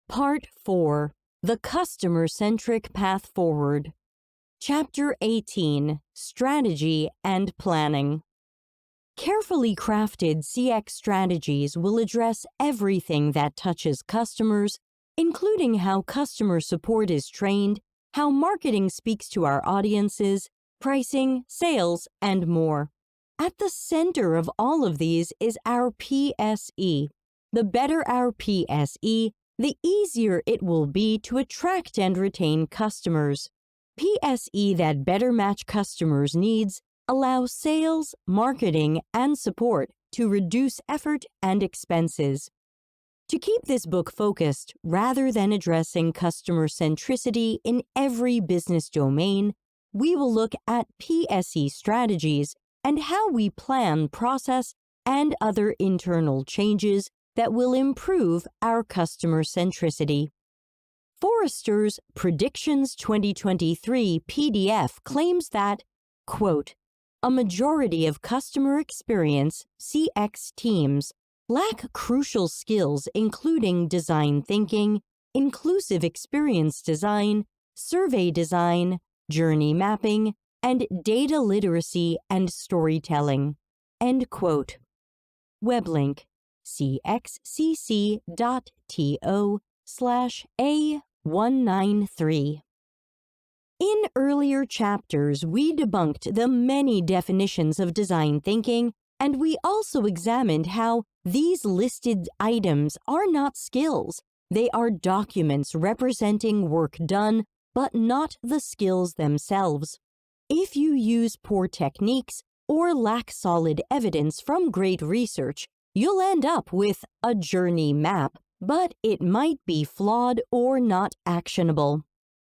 Part 4. The Customer-Centric Path Forward. Chapter 18. Strategy and Planning. Carefully crafted CX strategies will address everything that touches customers, including how customer support is trained, how marketing speaks to our audiences, pricing, sales, and more. At the center of all of these is our PSE. The better our PSE, the easier it will be to attract and retain customers. PSE that better match customers' needs allows sales, marketing, and support to reduce effort and expenses. To keep this book focused, rather than addressing customer centricity in every business domain, we will look at PSE strategies and how we plan, process, and other internal changes that will improve our customer centricity. Forrester's Predictions 2023 PDF claims that, quote, a majority of customer experience CX teams lack crucial skills including design thinking, inclusive experience design, survey design, journey mapping, and data literacy and storytelling. End quote. Weblink cxcc.to/A193. In earlier chapters, we debunked the many definitions of design thinking, and we also examined how these listed items are not skills. They are documents representing work done, but not the skills themselves. If you use poor techniques or lack solid evidence from great research, you'll end up with a journey map, but it might be flawed or not actionable.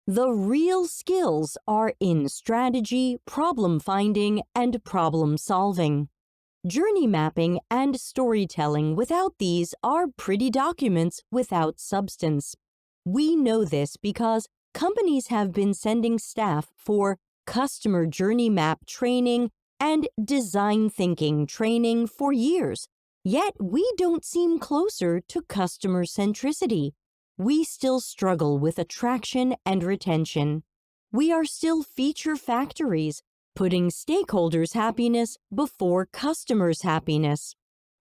The real skills are in strategy, problem finding, and problem solving. Journey mapping and storytelling without these are pretty documents without substance. We know this because companies have been sending staff for customer journey map training and design thinking training for years. Yet we don't seem closer to customer centricity. We still struggle with attraction and retention. We are still feature factories, putting stakeholders' happiness before customers' happiness.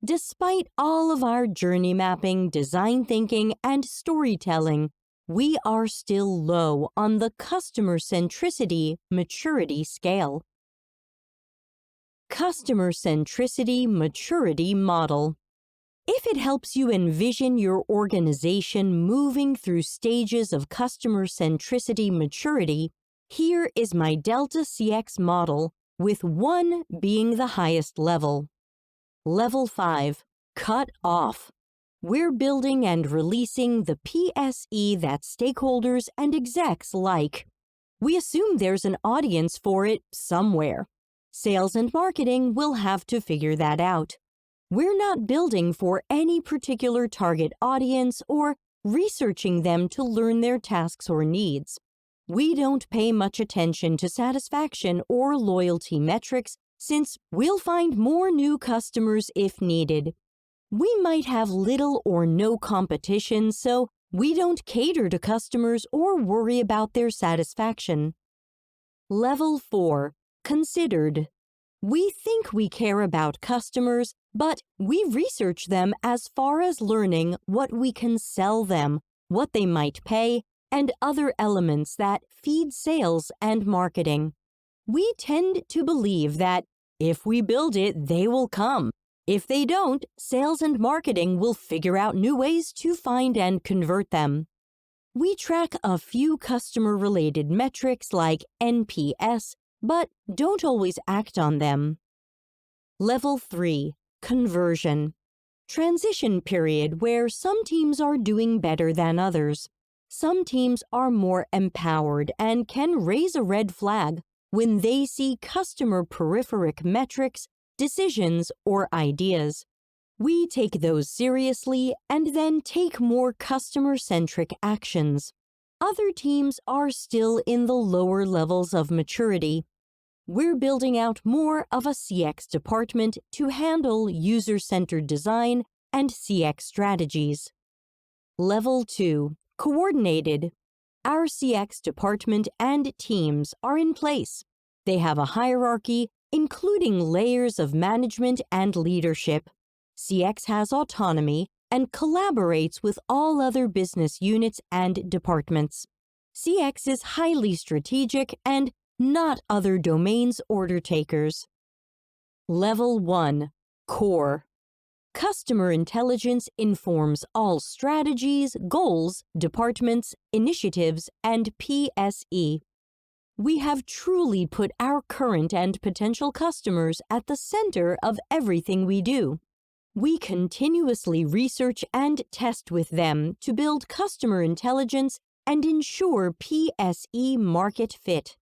Despite all of our journey mapping, design thinking, and storytelling, we are still low on the customer centricity maturity scale. Customer Centricity Maturity Model. If it helps you envision your organization moving through stages of customer centricity maturity, here is my Delta CX model, with 1 being the highest level. Level 5. Cut off. We're building and releasing the PSE that stakeholders and execs like. We assume there's an audience for it somewhere. Sales and marketing will have to figure that out. We're not building for any particular target audience or researching them to learn their tasks or needs. We don't pay much attention to satisfaction or loyalty metrics since we'll find more new customers if needed. We might have little or no competition, so we don't cater to customers or worry about their satisfaction. Level 4. Considered. We think we care about customers, but we research them as far as learning what we can sell them, what they might pay, and other elements that feed sales and marketing. We tend to believe that if we build it, they will come. If they don't, sales and marketing will figure out new ways to find and convert them. We track a few customer-related metrics like NPS, but don't always act on them. Level 3. Conversion. Transition period where some teams are doing better than others. Some teams are more empowered and can raise a red flag when they see customer peripheral metrics, decisions, or ideas. We take those seriously and then take more customer-centric actions. Other teams are still in the lower levels of maturity. We're building out more of a CX department to handle user-centered design and CX strategies. Level 2. Coordinated. Our CX department and teams are in place. They have a hierarchy, including layers of management and leadership. CX has autonomy and collaborates with all other business units and departments. CX is highly strategic and not other domains order takers. Level 1. Core. Customer intelligence informs all strategies, goals, departments, initiatives, and PSE. We have truly put our current and potential customers at the center of everything we do. We continuously research and test with them to build customer intelligence and ensure PSE market fit.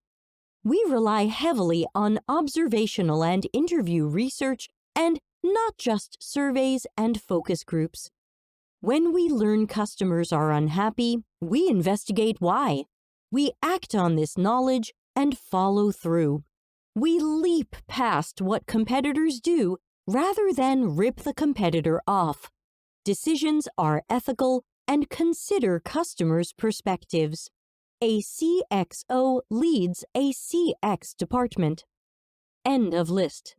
We rely heavily on observational and interview research and not just surveys and focus groups. When we learn customers are unhappy, we investigate why. We act on this knowledge and follow through. We leap past what competitors do rather than rip the competitor off. Decisions are ethical and consider customers' perspectives. A CXO leads a CX department. End of list.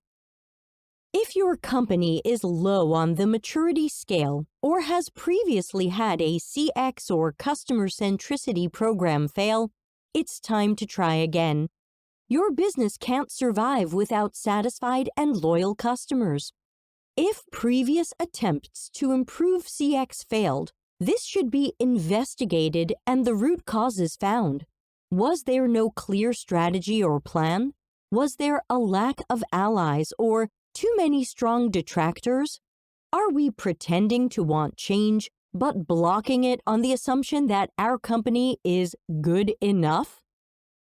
If your company is low on the maturity scale or has previously had a CX or customer centricity program fail, it's time to try again. Your business can't survive without satisfied and loyal customers. If previous attempts to improve CX failed, this should be investigated and the root causes found. Was there no clear strategy or plan? Was there a lack of allies or too many strong detractors? Are we pretending to want change, but blocking it on the assumption that our company is good enough?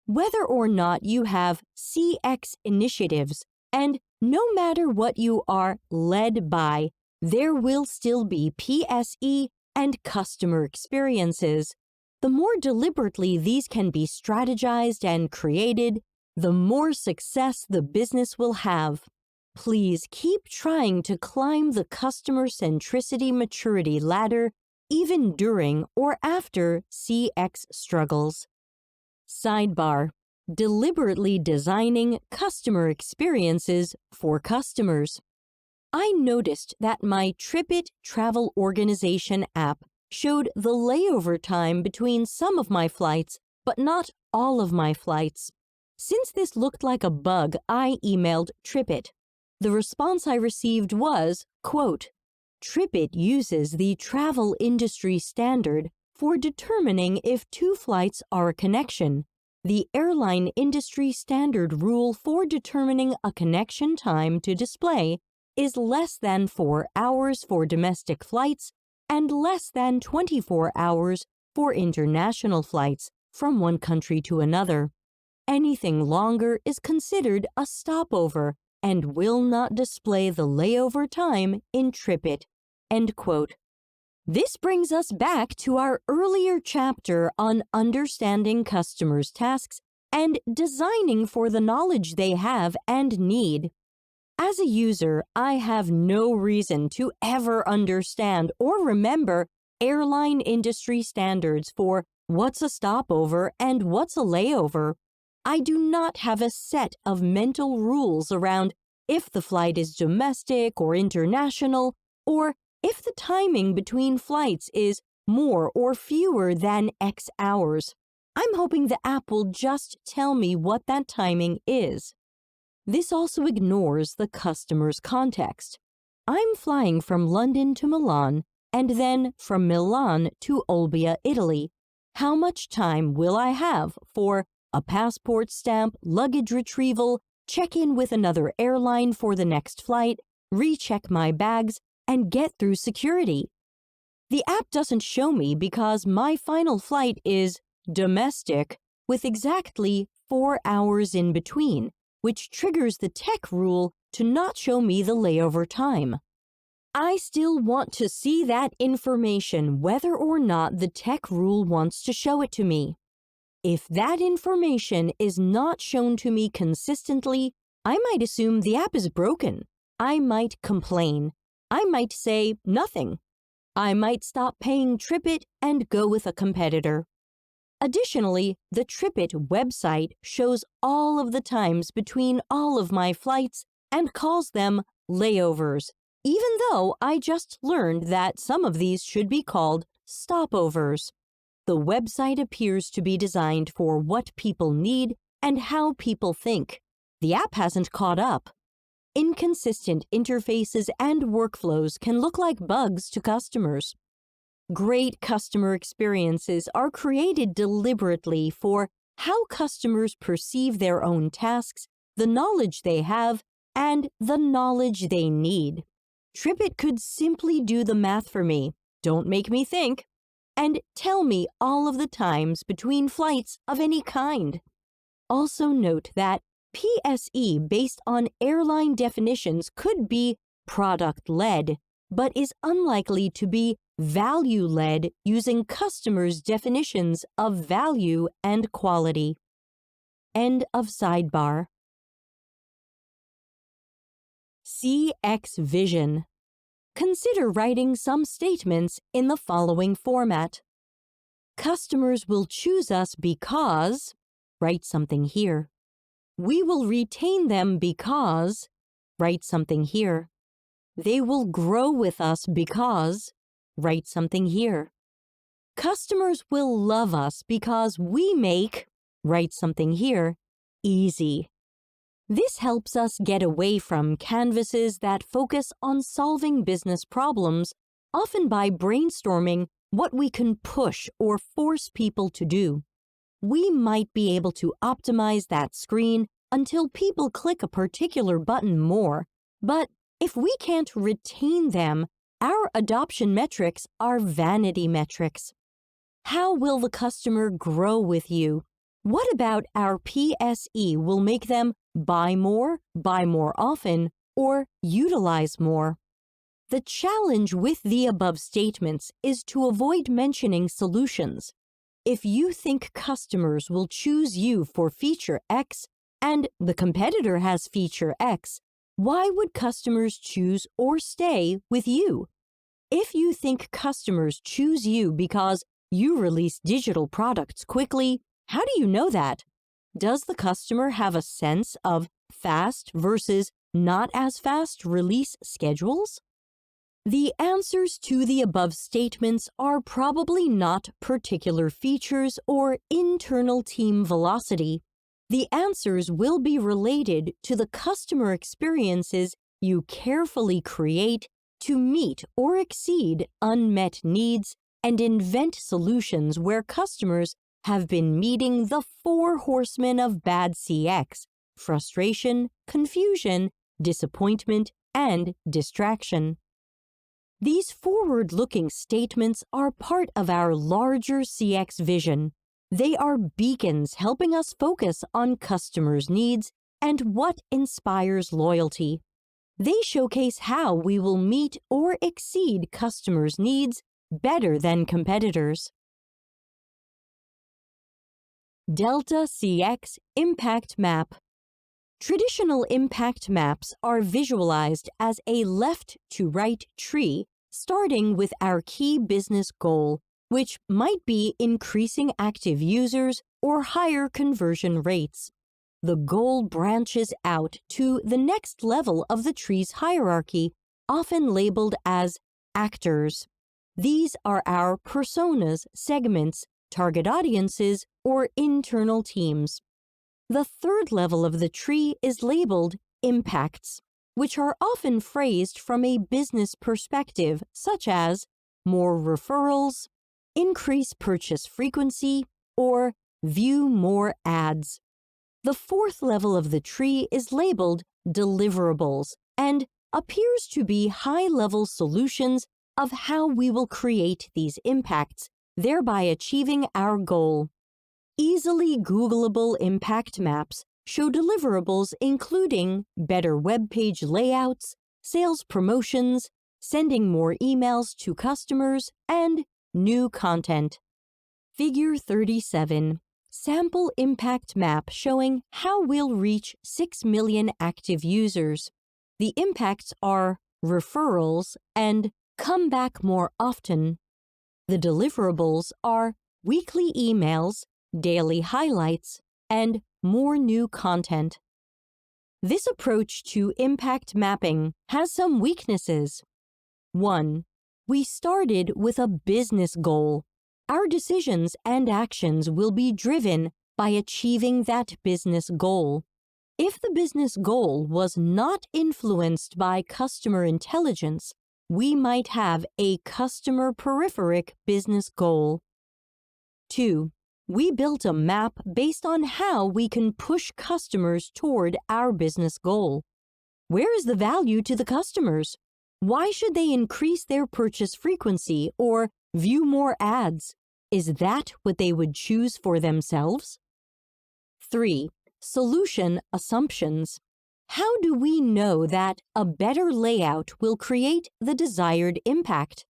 Whether or not you have CX initiatives, and no matter what you are led by, there will still be PSE and customer experiences. The more deliberately these can be strategized and created, the more success the business will have. Please keep trying to climb the customer centricity maturity ladder even during or after CX struggles. Sidebar: deliberately designing customer experiences for customers. I noticed that my TripIt travel organization app showed the layover time between some of my flights, but not all of my flights. Since this looked like a bug, I emailed TripIt. The response I received was, quote, "TripIt uses the travel industry standard for determining if two flights are a connection. The airline industry standard rule for determining a connection time to display is less than 4 hours for domestic flights and less than 24 hours for international flights from one country to another. Anything longer is considered a stopover and will not display the layover time in TripIt." End quote. This brings us back to our earlier chapter on understanding customers' tasks and designing for the knowledge they have and need. As a user, I have no reason to ever understand or remember airline industry standards for what's a stopover and what's a layover. I do not have a set of mental rules around if the flight is domestic or international, or if the timing between flights is more or fewer than X hours. I'm hoping the app will just tell me what that timing is. This also ignores the customer's context. I'm flying from London to Milan and then from Milan to Olbia, Italy. How much time will I have for a passport stamp, luggage retrieval, check in with another airline for the next flight, recheck my bags, and get through security? The app doesn't show me because my final flight is domestic with exactly 4 hours in between, which triggers the tech rule to not show me the layover time. I still want to see that information whether or not the tech rule wants to show it to me. If that information is not shown to me consistently, I might assume the app is broken. I might complain. I might say nothing. I might stop paying TripIt and go with a competitor. Additionally, the TripIt website shows all of the times between all of my flights and calls them layovers, even though I just learned that some of these should be called stopovers. The website appears to be designed for what people need and how people think. The app hasn't caught up. Inconsistent interfaces and workflows can look like bugs to customers. Great customer experiences are created deliberately for how customers perceive their own tasks, the knowledge they have, and the knowledge they need. TripIt could simply do the math for me, don't make me think, and tell me all of the times between flights of any kind. Also note that PSE based on airline definitions could be product-led, but is unlikely to be value-led using customers' definitions of value and quality. End of sidebar. CX Vision. Consider writing some statements in the following format. Customers will choose us because, write something here. We will retain them because, write something here. They will grow with us because, write something here. Customers will love us because we make, write something here, easy. This helps us get away from canvases that focus on solving business problems, often by brainstorming what we can push or force people to do. We might be able to optimize that screen until people click a particular button more, but if we can't retain them, our adoption metrics are vanity metrics. How will the customer grow with you? What about our PSE will make them buy more often, or utilize more? The challenge with the above statements is to avoid mentioning solutions. If you think customers will choose you for feature X and the competitor has feature X, why would customers choose or stay with you? If you think customers choose you because you release digital products quickly, how do you know that? Does the customer have a sense of fast versus not as fast release schedules? The answers to the above statements are probably not particular features or internal team velocity. The answers will be related to the customer experiences you carefully create to meet or exceed unmet needs and invent solutions where customers have been meeting the 4 horsemen of bad CX: frustration, confusion, disappointment, and distraction. These forward-looking statements are part of our larger CX vision. They are beacons helping us focus on customers' needs and what inspires loyalty. They showcase how we will meet or exceed customers' needs better than competitors. Delta CX Impact Map. Traditional impact maps are visualized as a left-to-right tree starting with our key business goal, which might be increasing active users or higher conversion rates. The goal branches out to the next level of the tree's hierarchy, often labeled as actors. These are our personas, segments, target audiences, or internal teams. The third level of the tree is labeled impacts, which are often phrased from a business perspective, such as more referrals, increase purchase frequency, or view more ads. The fourth level of the tree is labeled deliverables and appears to be high-level solutions of how we will create these impacts, thereby achieving our goal. Easily Googleable impact maps show deliverables including better web page layouts, sales promotions, sending more emails to customers, and new content. Figure 37. Sample impact map showing how we'll reach 6 million active users. The impacts are referrals and come back more often. The deliverables are weekly emails, daily highlights, and more new content. This approach to impact mapping has some weaknesses. 1. We started with a business goal. Our decisions and actions will be driven by achieving that business goal. If the business goal was not influenced by customer intelligence, we might have a customer peripheral business goal. 2. We built a map based on how we can push customers toward our business goal. Where is the value to the customers? Why should they increase their purchase frequency or view more ads? Is that what they would choose for themselves? 3. Solution assumptions. How do we know that a better layout will create the desired impact?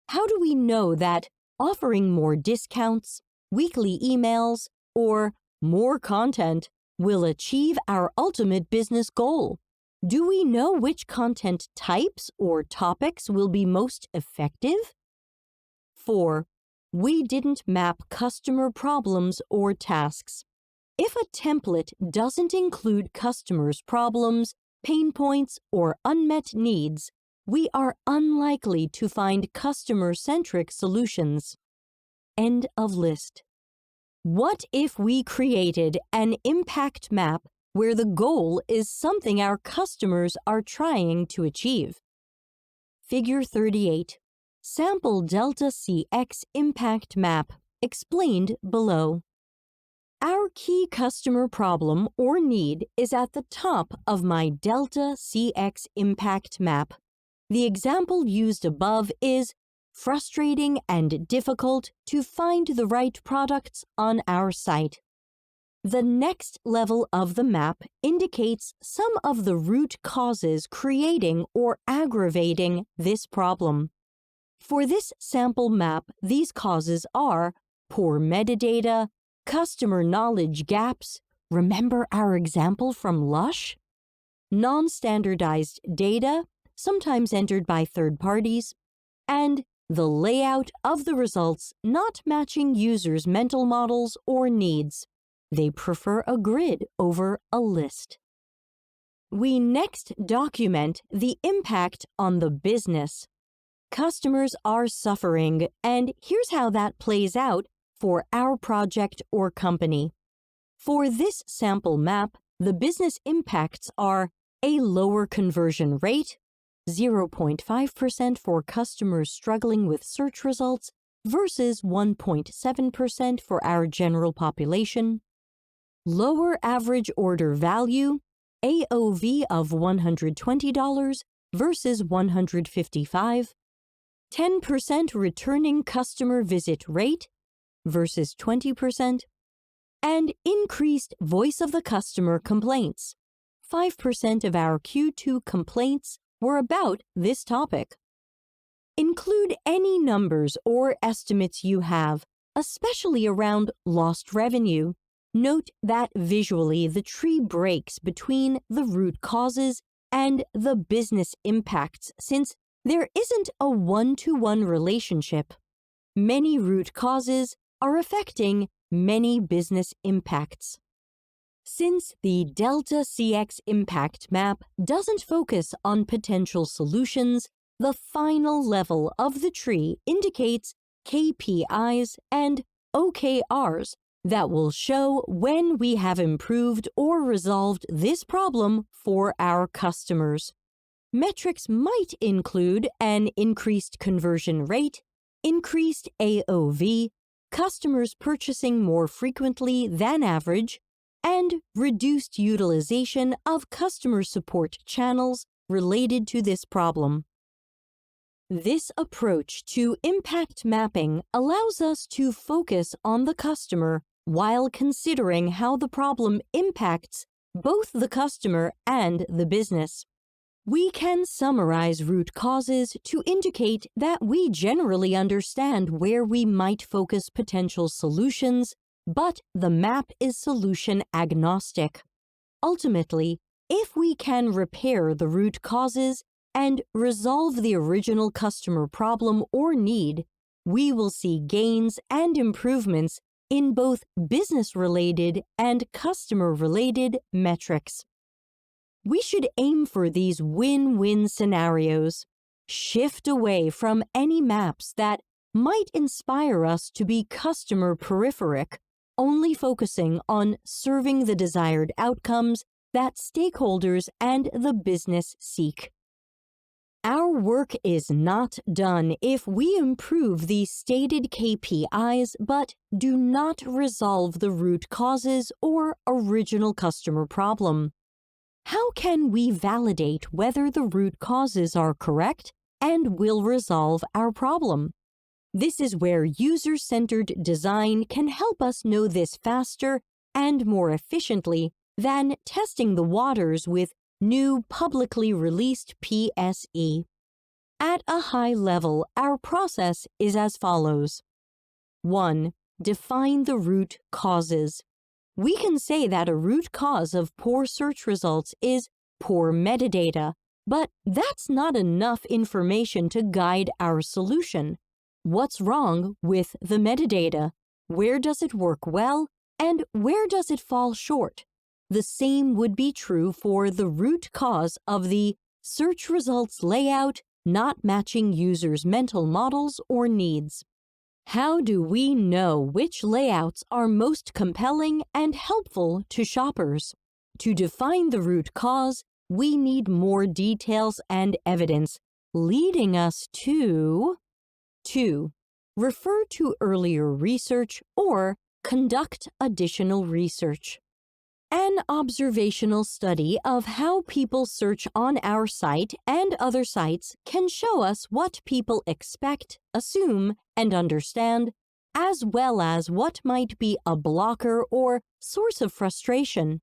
How do we know that offering more discounts, weekly emails, or more content will achieve our ultimate business goal? Do we know which content types or topics will be most effective? 4. We didn't map customer problems or tasks. If a template doesn't include customers' problems, pain points, or unmet needs, we are unlikely to find customer-centric solutions. End of list. What if we created an impact map where the goal is something our customers are trying to achieve? Figure 38. Sample Delta CX Impact Map, explained below. Our key customer problem or need is at the top of my Delta CX Impact Map. The example used above is frustrating and difficult to find the right products on our site. The next level of the map indicates some of the root causes creating or aggravating this problem. For this sample map, these causes are poor metadata, customer knowledge gaps, remember our example from Lush? Non-standardized data, sometimes entered by third parties, and the layout of the results not matching users' mental models or needs. They prefer a grid over a list. We next document the impact on the business. Customers are suffering, and here's how that plays out for our project or company. For this sample map, the business impacts are a lower conversion rate, 0.5% for customers struggling with search results versus 1.7% for our general population, lower average order value, AOV of $120 versus $155, 10% returning customer visit rate versus 20%, and increased voice of the customer complaints. 5% of our Q2 complaints were about this topic. Include any numbers or estimates you have, especially around lost revenue. Note that visually the tree breaks between the root causes and the business impacts since there isn't a one-to-one relationship. Many root causes are affecting many business impacts. Since the Delta CX Impact Map doesn't focus on potential solutions, the final level of the tree indicates KPIs and OKRs that will show when we have improved or resolved this problem for our customers. Metrics might include an increased conversion rate, increased AOV, customers purchasing more frequently than average, and reduced utilization of customer support channels related to this problem. This approach to impact mapping allows us to focus on the customer while considering how the problem impacts both the customer and the business. We can summarize root causes to indicate that we generally understand where we might focus potential solutions, but the map is solution agnostic. Ultimately, if we can repair the root causes and resolve the original customer problem or need, we will see gains and improvements in both business-related and customer-related metrics. We should aim for these win-win scenarios. Shift away from any maps that might inspire us to be customer peripheric, only focusing on serving the desired outcomes that stakeholders and the business seek. Our work is not done if we improve the stated KPIs but do not resolve the root causes or original customer problem. How can we validate whether the root causes are correct and will resolve our problem? This is where user-centered design can help us know this faster and more efficiently than testing the waters with new publicly released PSE. At a high level, our process is as follows. 1. Define the root causes. We can say that a root cause of poor search results is poor metadata, but that's not enough information to guide our solution. What's wrong with the metadata? Where does it work well, and where does it fall short? The same would be true for the root cause of the search results layout not matching users' mental models or needs. How do we know which layouts are most compelling and helpful to shoppers? To define the root cause, we need more details and evidence, leading us to 2. Refer to earlier research or conduct additional research. An observational study of how people search on our site and other sites can show us what people expect, assume, and understand, as well as what might be a blocker or source of frustration.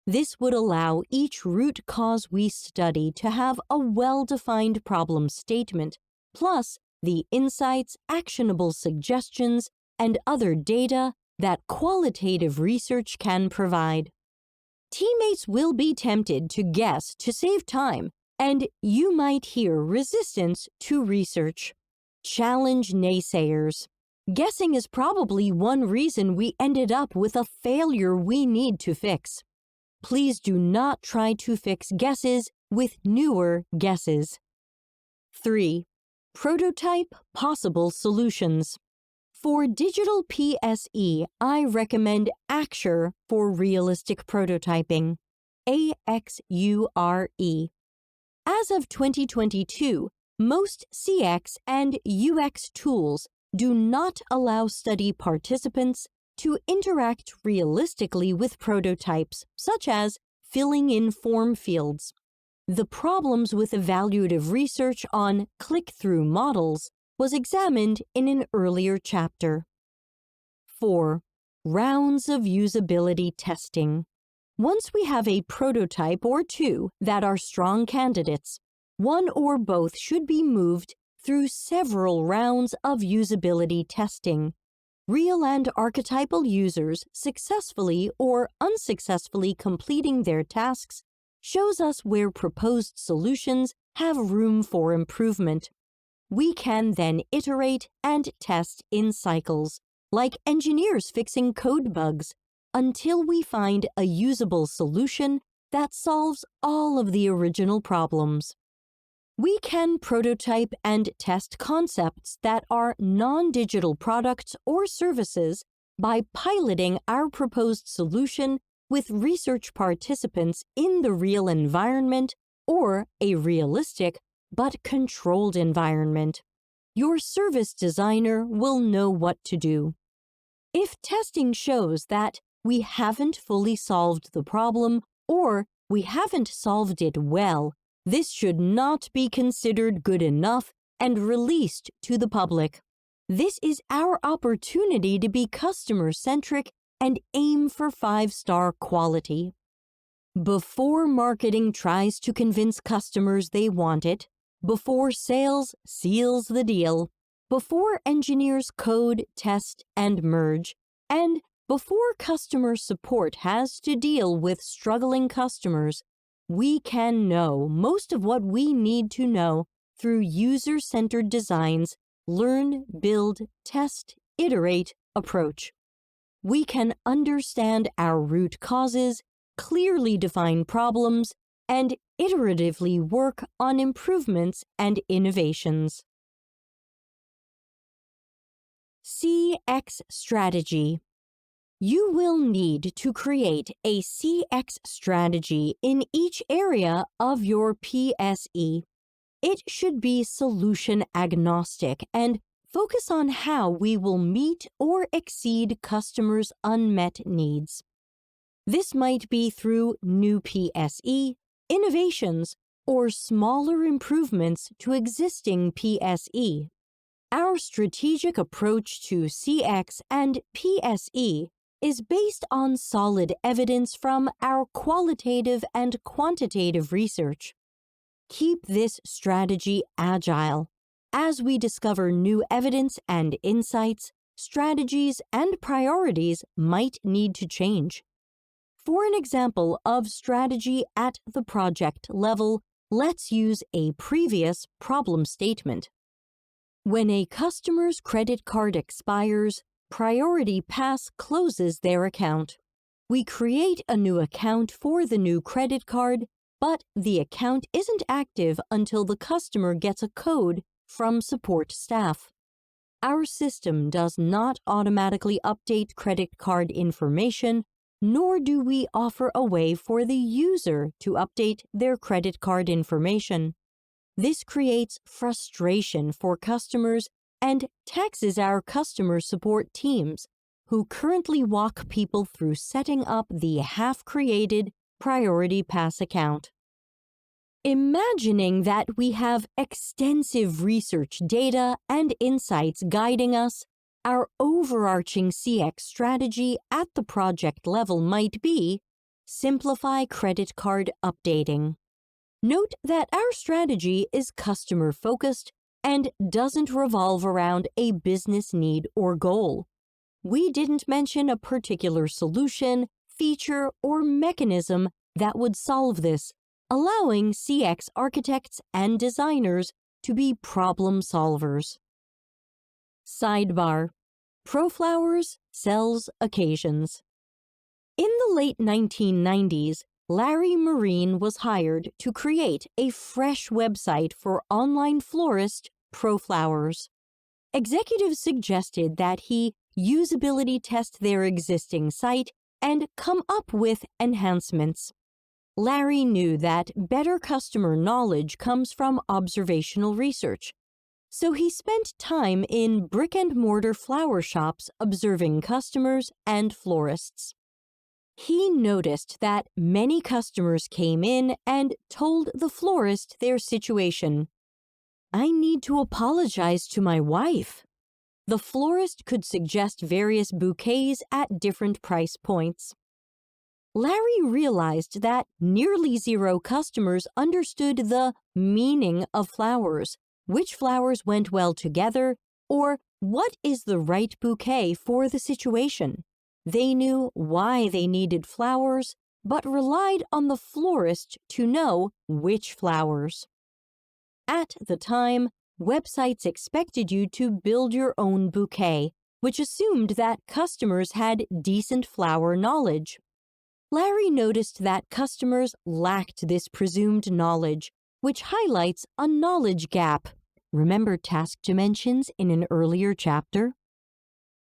This would allow each root cause we study to have a well-defined problem statement, plus the insights, actionable suggestions, and other data that qualitative research can provide. Teammates will be tempted to guess to save time, and you might hear resistance to research. Challenge naysayers. Guessing is probably one reason we ended up with a failure we need to fix. Please do not try to fix guesses with newer guesses. 3. Prototype possible solutions. For digital PSE, I recommend Axure for realistic prototyping. AXURE. As of 2022, most CX and UX tools do not allow study participants to interact realistically with prototypes, such as filling in form fields. The problems with evaluative research on click-through models was examined in an earlier chapter. 4. Rounds of usability testing. Once we have a prototype or two that are strong candidates, one or both should be moved through several rounds of usability testing. Real and archetypal users successfully or unsuccessfully completing their tasks shows us where proposed solutions have room for improvement. We can then iterate and test in cycles, like engineers fixing code bugs, until we find a usable solution that solves all of the original problems. We can prototype and test concepts that are non-digital products or services by piloting our proposed solution with research participants in the real environment or a realistic but controlled environment. Your service designer will know what to do. If testing shows that we haven't fully solved the problem or we haven't solved it well, this should not be considered good enough and released to the public. This is our opportunity to be customer-centric and aim for 5-star quality. Before marketing tries to convince customers they want it, before sales seals the deal, before engineers code, test, and merge, and before customer support has to deal with struggling customers, We can know most of what we need to know through user-centered designs, learn, build, test, iterate approach. We can understand our root causes, clearly define problems, and iteratively work on improvements and innovations. CX strategy. You will need to create a CX strategy in each area of your PSE. It should be solution agnostic and focus on how we will meet or exceed customers' unmet needs. This might be through new PSE, innovations, or smaller improvements to existing PSE. Our strategic approach to CX and PSE is based on solid evidence from our qualitative and quantitative research. Keep this strategy agile. As we discover new evidence and insights, strategies and priorities might need to change. For an example of strategy at the project level, let's use a previous problem statement. When a customer's credit card expires, Priority Pass closes their account. We create a new account for the new credit card, but the account isn't active until the customer gets a code from support staff. Our system does not automatically update credit card information, nor do we offer a way for the user to update their credit card information. This creates frustration for customers and taxes our customer support teams, who currently walk people through setting up the half-created Priority Pass account. Imagining that we have extensive research data and insights guiding us, our overarching CX strategy at the project level might be simplify credit card updating. Note that our strategy is customer-focused and doesn't revolve around a business need or goal. We didn't mention a particular solution, feature, or mechanism that would solve this, allowing CX architects and designers to be problem solvers. Sidebar: ProFlowers sells occasions. In the late 1990s, Larry Marine was hired to create a fresh website for online florist ProFlowers. Executives suggested that he usability test their existing site and come up with enhancements. Larry knew that better customer knowledge comes from observational research, so he spent time in brick-and-mortar flower shops observing customers and florists. He noticed that many customers came in and told the florist their situation. "I need to apologize to my wife." The florist could suggest various bouquets at different price points. Larry realized that nearly zero customers understood the meaning of flowers, which flowers went well together, or what is the right bouquet for the situation. They knew why they needed flowers, but relied on the florist to know which flowers. At the time, websites expected you to build your own bouquet, which assumed that customers had decent flower knowledge. Larry noticed that customers lacked this presumed knowledge, which highlights a knowledge gap. Remember task dimensions in an earlier chapter?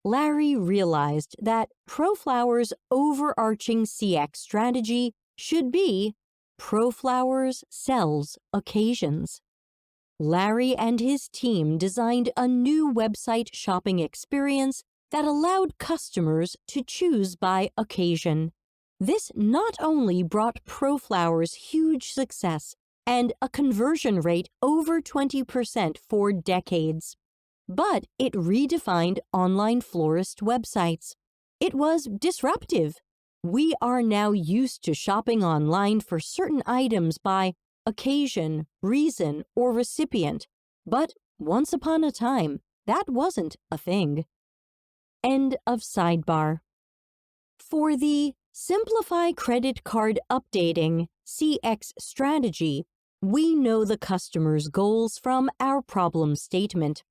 Larry realized that ProFlowers' overarching CX strategy should be ProFlowers sells occasions. Larry and his team designed a new website shopping experience that allowed customers to choose by occasion. This not only brought ProFlowers huge success and a conversion rate over 20% for decades, but it redefined online florist websites. It was disruptive. We are now used to shopping online for certain items by occasion, reason, or recipient, but once upon a time, that wasn't a thing. End of sidebar. For the Simplify Credit Card Updating CX strategy, we know the customer's goals from our problem statement.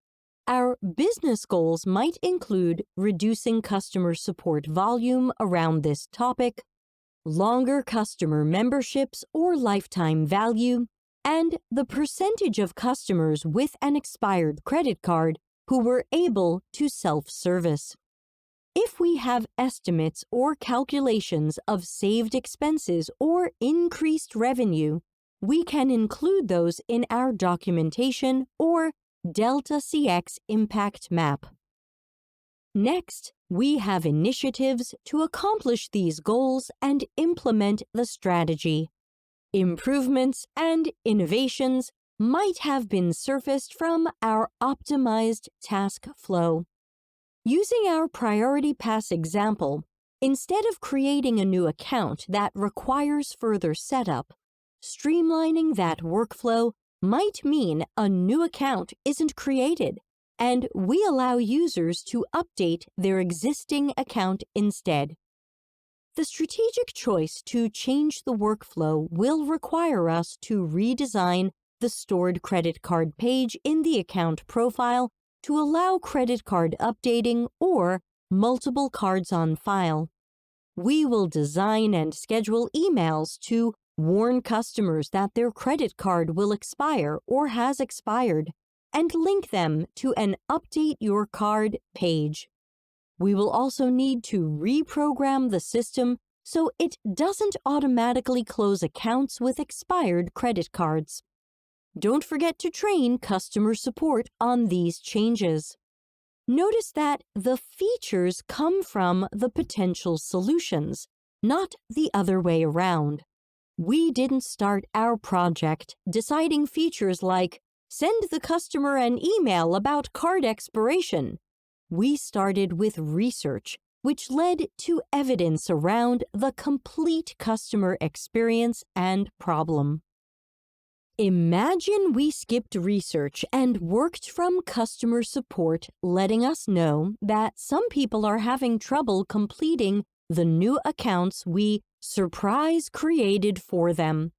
Our business goals might include reducing customer support volume around this topic, longer customer memberships or lifetime value, and the percentage of customers with an expired credit card who were able to self-service. If we have estimates or calculations of saved expenses or increased revenue, we can include those in our documentation or Delta CX impact map. Next, we have initiatives to accomplish these goals and implement the strategy. Improvements and innovations might have been surfaced from our optimized task flow. Using our Priority Pass example, instead of creating a new account that requires further setup, streamlining that workflow might mean a new account isn't created, and we allow users to update their existing account instead. The strategic choice to change the workflow will require us to redesign the stored credit card page in the account profile to allow credit card updating or multiple cards on file. We will design and schedule emails to warn customers that their credit card will expire or has expired, and link them to an Update Your Card page. We will also need to reprogram the system so it doesn't automatically close accounts with expired credit cards. Don't forget to train customer support on these changes. Notice that the features come from the potential solutions, not the other way around. We didn't start our project deciding features like send the customer an email about card expiration. We started with research, which led to evidence around the complete customer experience and problem. Imagine we skipped research and worked from customer support, letting us know that some people are having trouble completing the new accounts we surprise created for them.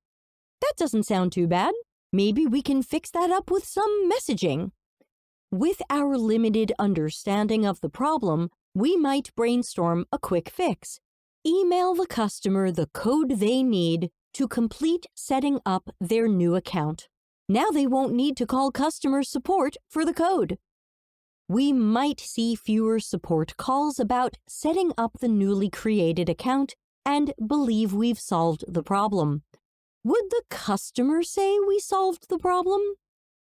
That doesn't sound too bad. Maybe we can fix that up with some messaging. With our limited understanding of the problem, we might brainstorm a quick fix. Email the customer the code they need to complete setting up their new account. Now they won't need to call customer support for the code. We might see fewer support calls about setting up the newly created account and believe we've solved the problem. Would the customer say we solved the problem?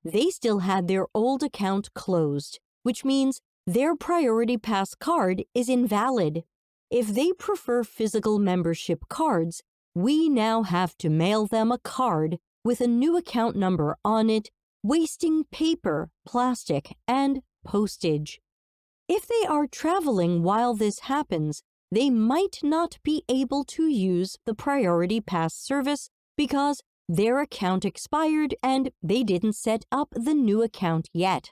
They still had their old account closed, which means their Priority Pass card is invalid. If they prefer physical membership cards, we now have to mail them a card with a new account number on it, wasting paper, plastic, and postage. If they are traveling while this happens, they might not be able to use the Priority Pass service because their account expired and they didn't set up the new account yet.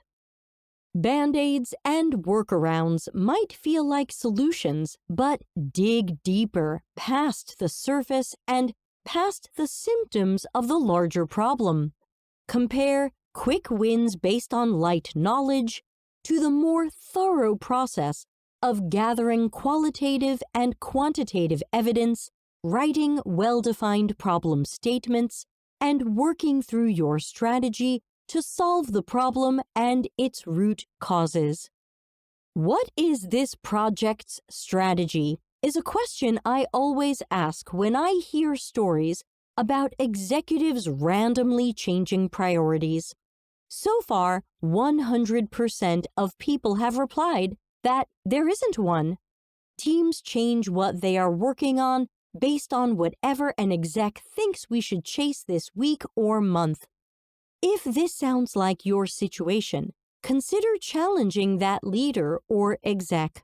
Band-aids and workarounds might feel like solutions, but dig deeper past the surface and past the symptoms of the larger problem. Compare quick wins based on light knowledge to the more thorough process of gathering qualitative and quantitative evidence, writing well-defined problem statements, and working through your strategy to solve the problem and its root causes. What is this project's strategy? Is a question I always ask when I hear stories about executives randomly changing priorities. So far, 100% of people have replied that there isn't one. Teams change what they are working on based on whatever an exec thinks we should chase this week or month. If this sounds like your situation, consider challenging that leader or exec.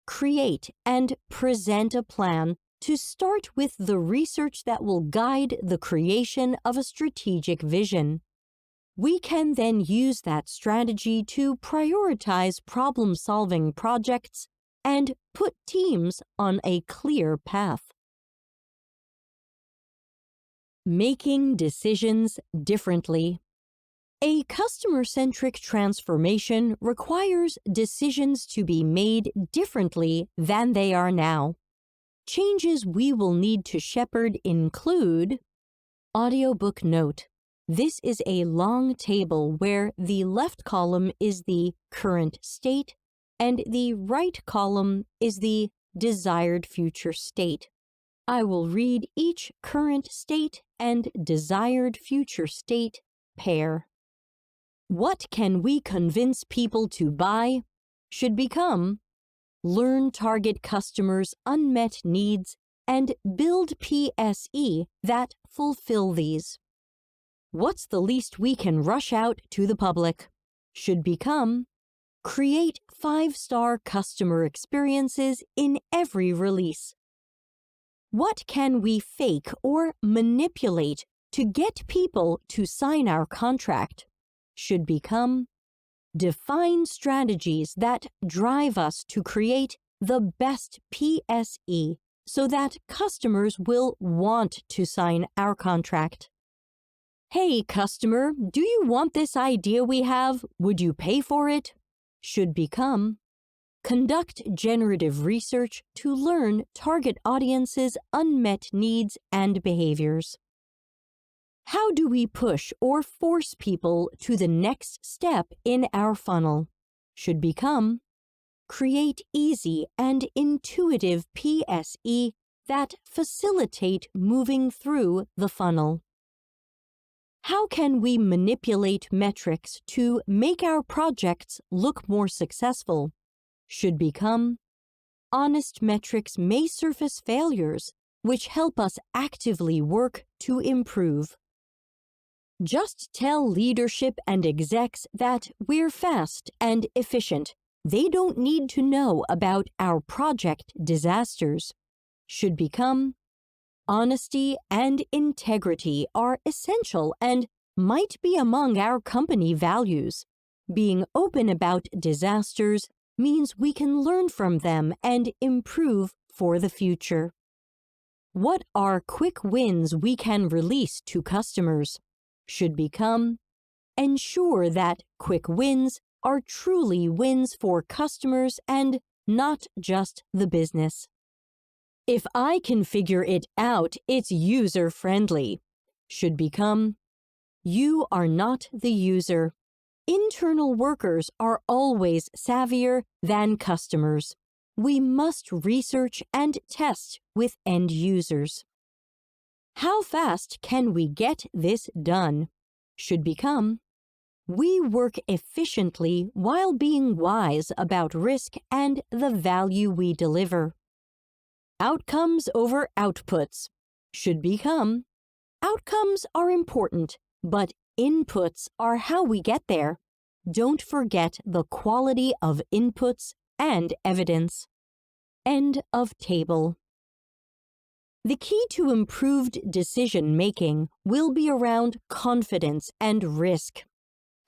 Create and present a plan to start with the research that will guide the creation of a strategic vision. We can then use that strategy to prioritize problem-solving projects and put teams on a clear path. Making decisions differently. A customer-centric transformation requires decisions to be made differently than they are now. Changes we will need to shepherd include audiobook note. This is a long table where the left column is the current state and the right column is the desired future state. I will read each current state and desired future state pair. What can we convince people to buy? Should become learn target customers' unmet needs and build PSE that fulfill these. What's the least we can rush out to the public? Should become create 5-star customer experiences in every release. What can we fake or manipulate to get people to sign our contract? Should become define strategies that drive us to create the best PSE so that customers will want to sign our contract. Hey, customer, do you want this idea we have? Would you pay for it? Should become conduct generative research to learn target audiences' unmet needs and behaviors. How do we push or force people to the next step in our funnel? Should become create easy and intuitive PSE that facilitate moving through the funnel. How can we manipulate metrics to make our projects look more successful? Should become honest metrics may surface failures, which help us actively work to improve. Just tell leadership and execs that we're fast and efficient. They don't need to know about our project disasters. Should become honesty and integrity are essential and might be among our company values. Being open about disasters means we can learn from them and improve for the future. What are quick wins we can release to customers? Should become ensure that quick wins are truly wins for customers and not just the business. If I can figure it out, it's user-friendly. Should become you are not the user. Internal workers are always savvier than customers. We must research and test with end users. How fast can we get this done? Should become we work efficiently while being wise about risk and the value we deliver. Outcomes over outputs. Should become outcomes are important, but inputs are how we get there. Don't forget the quality of inputs and evidence. End of table. The key to improved decision-making will be around confidence and risk.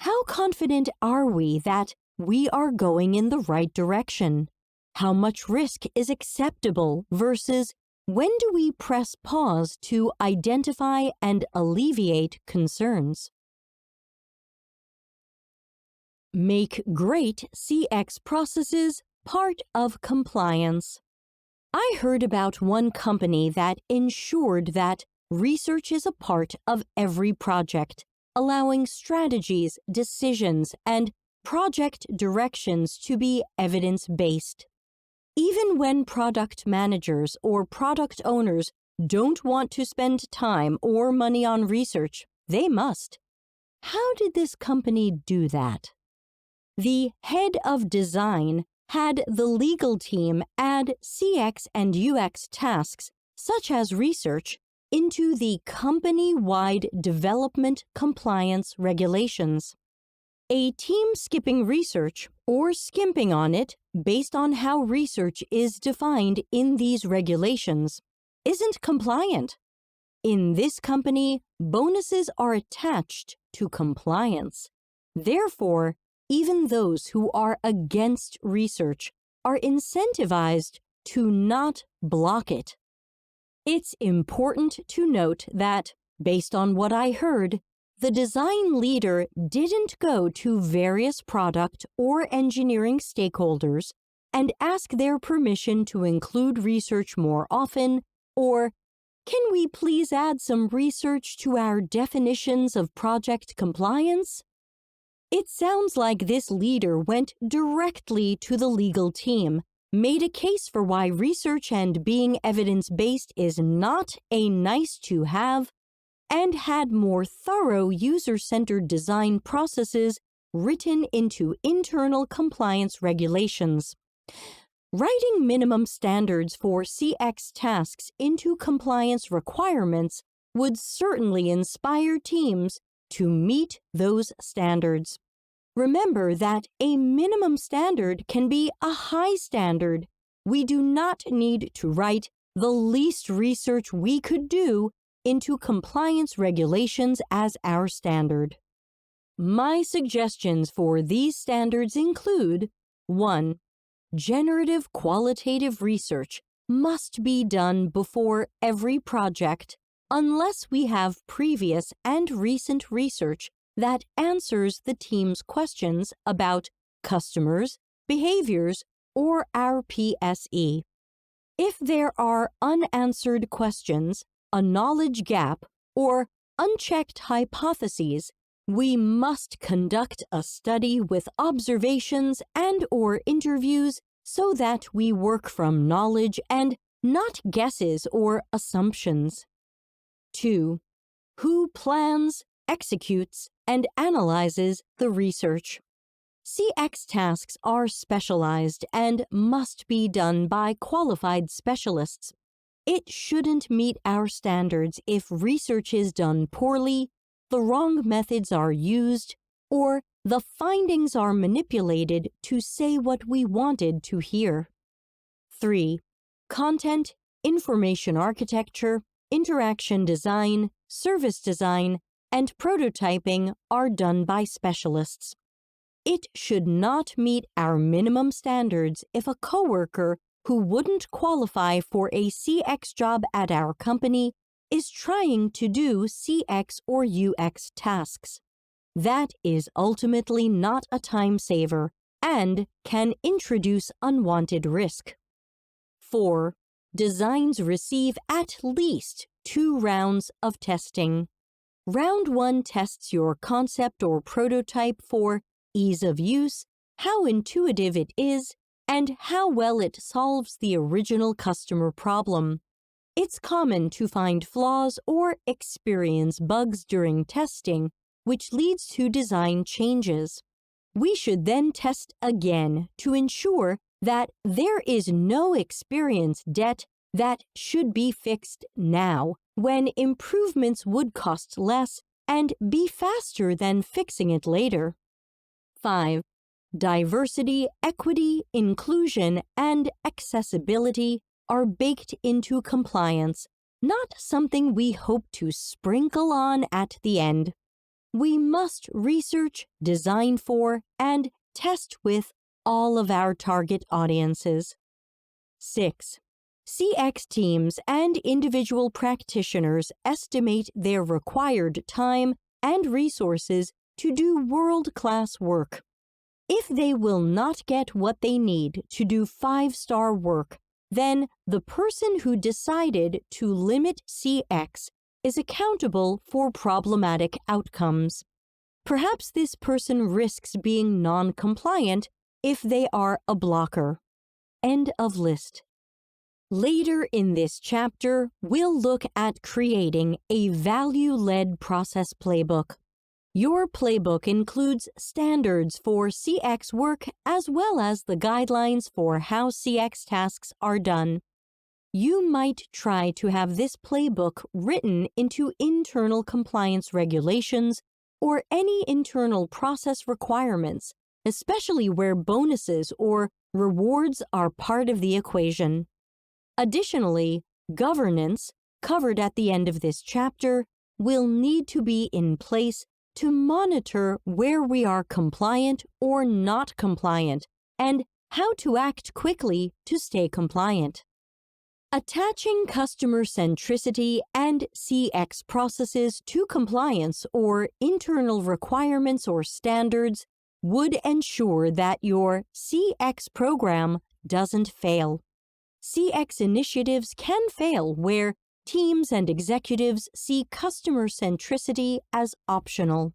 How confident are we that we are going in the right direction? How much risk is acceptable versus when do we press pause to identify and alleviate concerns? Make great CX processes part of compliance. I heard about one company that ensured that research is a part of every project, allowing strategies, decisions, and project directions to be evidence-based. Even when product managers or product owners don't want to spend time or money on research, they must. How did this company do that? The head of design had the legal team add CX and UX tasks, such as research, into the company-wide development compliance regulations. A team skipping research or skimping on it based on how research is defined in these regulations isn't compliant. In this company, bonuses are attached to compliance. Therefore, even those who are against research are incentivized to not block it. It's important to note that Based on what I heard, the design leader didn't go to various product or engineering stakeholders and ask their permission to include research more often, or can we please add some research to our definitions of project compliance? It sounds like this leader went directly to the legal team, made a case for why research and being evidence-based is not a nice-to-have, and had more thorough user-centered design processes written into internal compliance regulations. Writing minimum standards for CX tasks into compliance requirements would certainly inspire teams to meet those standards. Remember that a minimum standard can be a high standard. We do not need to write the least research we could do into compliance regulations as our standard. My suggestions for these standards include: 1. Generative qualitative research must be done before every project unless we have previous and recent research that answers the team's questions about customers, behaviors, or our PSE. If there are unanswered questions, a knowledge gap, or unchecked hypotheses, we must conduct a study with observations and/or interviews so that we work from knowledge and not guesses or assumptions. 2. Who plans, executes, and analyzes the research? CX tasks are specialized and must be done by qualified specialists. It shouldn't meet our standards if research is done poorly, the wrong methods are used, or the findings are manipulated to say what we wanted to hear. 3. Content, information architecture, interaction design, service design, and prototyping are done by specialists. It should not meet our minimum standards if a coworker who wouldn't qualify for a CX job at our company is trying to do CX or UX tasks. That is ultimately not a time saver and can introduce unwanted risk. 4. Designs receive at least 2 rounds of testing. Round 1 tests your concept or prototype for ease of use, how intuitive it is, and how well it solves the original customer problem. It's common to find flaws or experience bugs during testing, which leads to design changes. We should then test again to ensure that there is no experience debt that should be fixed now, when improvements would cost less and be faster than fixing it later. 5. Diversity, equity, inclusion, and accessibility are baked into compliance, not something we hope to sprinkle on at the end. We must research, design for, and test with all of our target audiences. 6. CX teams and individual practitioners estimate their required time and resources to do world-class work. If they will not get what they need to do 5-star work, then the person who decided to limit CX is accountable for problematic outcomes. Perhaps this person risks being non-compliant if they are a blocker. End of list. Later in this chapter, we'll look at creating a value-led process playbook. Your playbook includes standards for CX work as well as the guidelines for how CX tasks are done. You might try to have this playbook written into internal compliance regulations or any internal process requirements, especially where bonuses or rewards are part of the equation. Additionally, governance, covered at the end of this chapter, will need to be in place to monitor where we are compliant or not compliant and how to act quickly to stay compliant. Attaching customer centricity and CX processes to compliance or internal requirements or standards would ensure that your CX program doesn't fail. CX initiatives can fail where teams and executives see customer centricity as optional.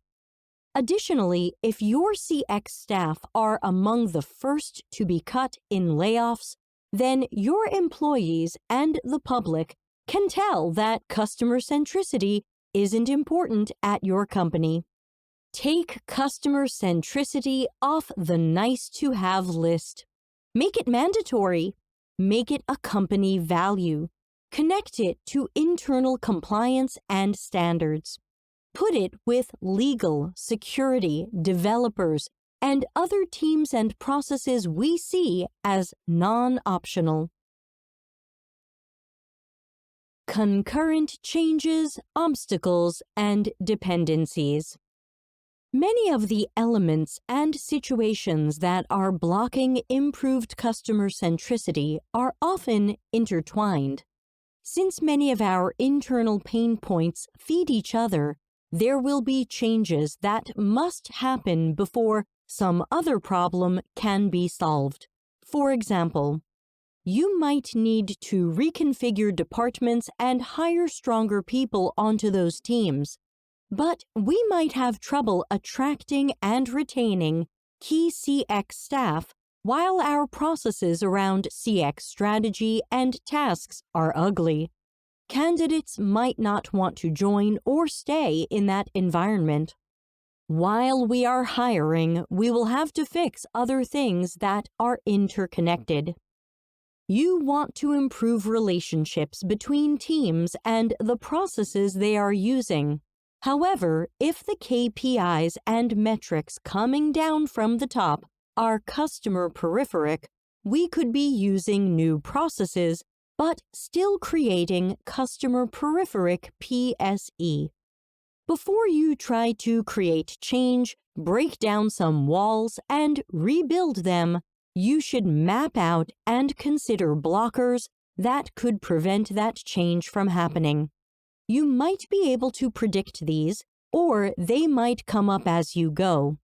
Additionally, if your CX staff are among the first to be cut in layoffs, then your employees and the public can tell that customer centricity isn't important at your company. Take customer centricity off the nice-to-have list. Make it mandatory. Make it a company value. Connect it to internal compliance and standards. Put it with legal, security, developers, and other teams and processes we see as non-optional. Concurrent changes, obstacles, and dependencies. Many of the elements and situations that are blocking improved customer centricity are often intertwined. Since many of our internal pain points feed each other, there will be changes that must happen before some other problem can be solved. For example, you might need to reconfigure departments and hire stronger people onto those teams, but we might have trouble attracting and retaining key CX staff while our processes around CX strategy and tasks are ugly. Candidates might not want to join or stay in that environment. While we are hiring, we will have to fix other things that are interconnected. You want to improve relationships between teams and the processes they are using. However, if the KPIs and metrics coming down from the top are customer peripheral, we could be using new processes but still creating customer peripheral PSE. Before you try to create change, break down some walls, and rebuild them, you should map out and consider blockers that could prevent that change from happening. You might be able to predict these, or they might come up as you go.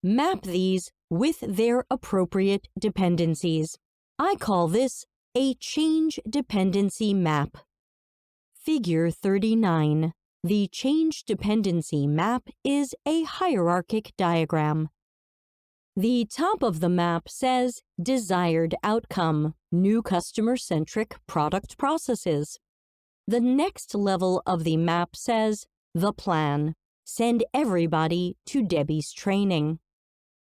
Map these with their appropriate dependencies. I call this a change dependency map. Figure 39. The change dependency map is a hierarchic diagram. The top of the map says desired outcome, new customer-centric product processes. The next level of the map says the plan, send everybody to Debbie's training.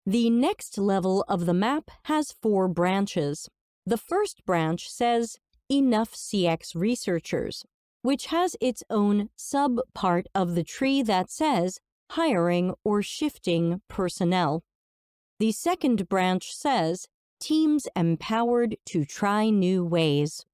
The next level of the map has 4 branches. The first branch says enough CX researchers, which has its own sub-part of the tree that says hiring or shifting personnel. The second branch says teams empowered to try new ways.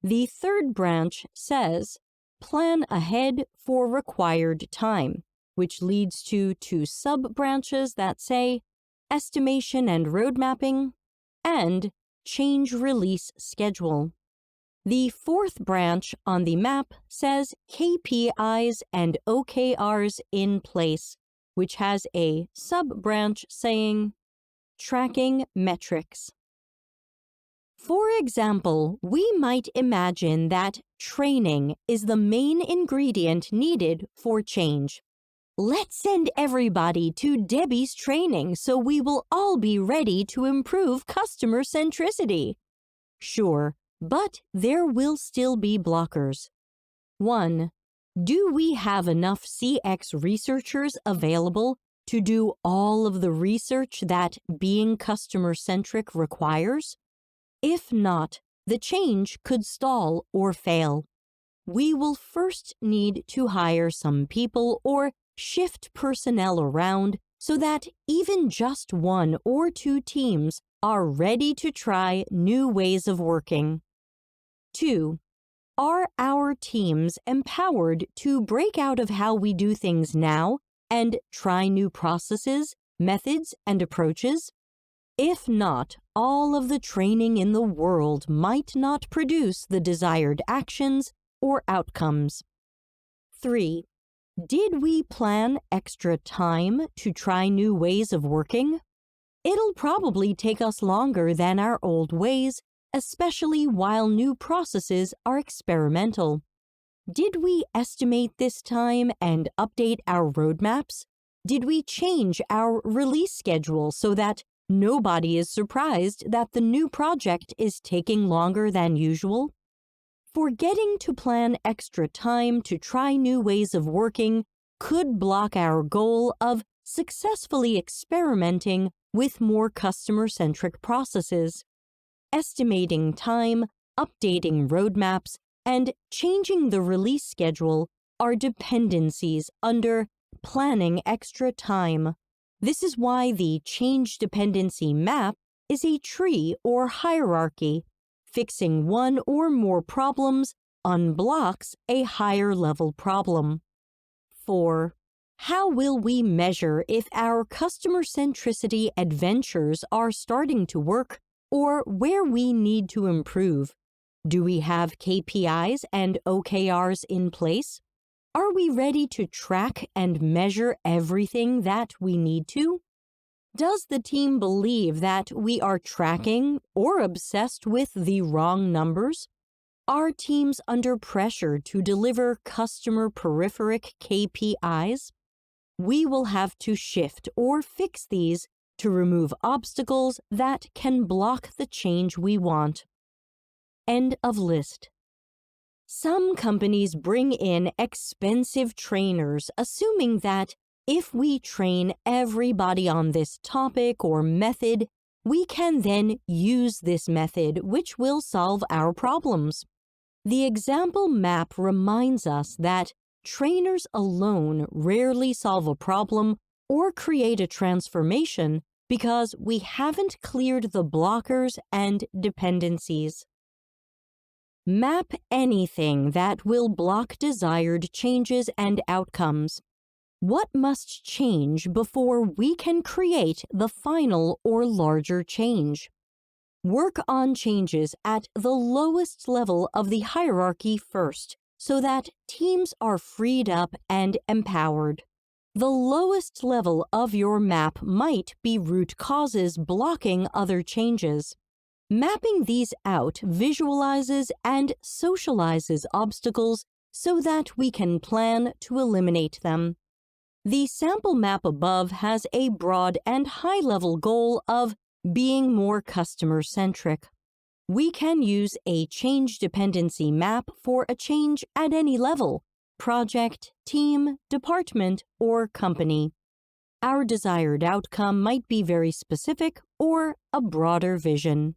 The third branch says plan ahead for required time, which leads to 2 sub-branches that say estimation and road mapping and change release schedule. The fourth branch on the map says KPIs and OKRs in place, which has a sub-branch saying tracking metrics. For example, we might imagine that training is the main ingredient needed for change. Let's send everybody to Debbie's training so we will all be ready to improve customer centricity. Sure, but there will still be blockers. 1. Do we have enough CX researchers available to do all of the research that being customer-centric requires? If not, the change could stall or fail. We will first need to hire some people or shift personnel around so that even just 1 or 2 teams are ready to try new ways of working. 2. Are our teams empowered to break out of how we do things now and try new processes, methods, and approaches? If not, all of the training in the world might not produce the desired actions or outcomes. 3. Did we plan extra time to try new ways of working? It'll probably take us longer than our old ways, especially while new processes are experimental. Did we estimate this time and update our roadmaps? Did we change our release schedule so that nobody is surprised that the new project is taking longer than usual? Forgetting to plan extra time to try new ways of working could block our goal of successfully experimenting with more customer-centric processes. Estimating time, updating roadmaps, and changing the release schedule are dependencies under planning extra time. This is why the change dependency map is a tree or hierarchy. Fixing one or more problems unblocks a higher level problem. 4. How will we measure if our customer centricity adventures are starting to work or where we need to improve? Do we have KPIs and OKRs in place? Are we ready to track and measure everything that we need to? Does the team believe that we are tracking or obsessed with the wrong numbers? Are teams under pressure to deliver customer peripheric KPIs? We will have to shift or fix these to remove obstacles that can block the change we want. End of list. Some companies bring in expensive trainers, assuming that if we train everybody on this topic or method, we can then use this method, which will solve our problems. The example map reminds us that trainers alone rarely solve a problem or create a transformation because we haven't cleared the blockers and dependencies. Map anything that will block desired changes and outcomes. What must change before we can create the final or larger change? Work on changes at the lowest level of the hierarchy first, so that teams are freed up and empowered. The lowest level of your map might be root causes blocking other changes. Mapping these out visualizes and socializes obstacles so that we can plan to eliminate them. The sample map above has a broad and high-level goal of being more customer-centric. We can use a change dependency map for a change at any level: project, team, department, or company. Our desired outcome might be very specific or a broader vision.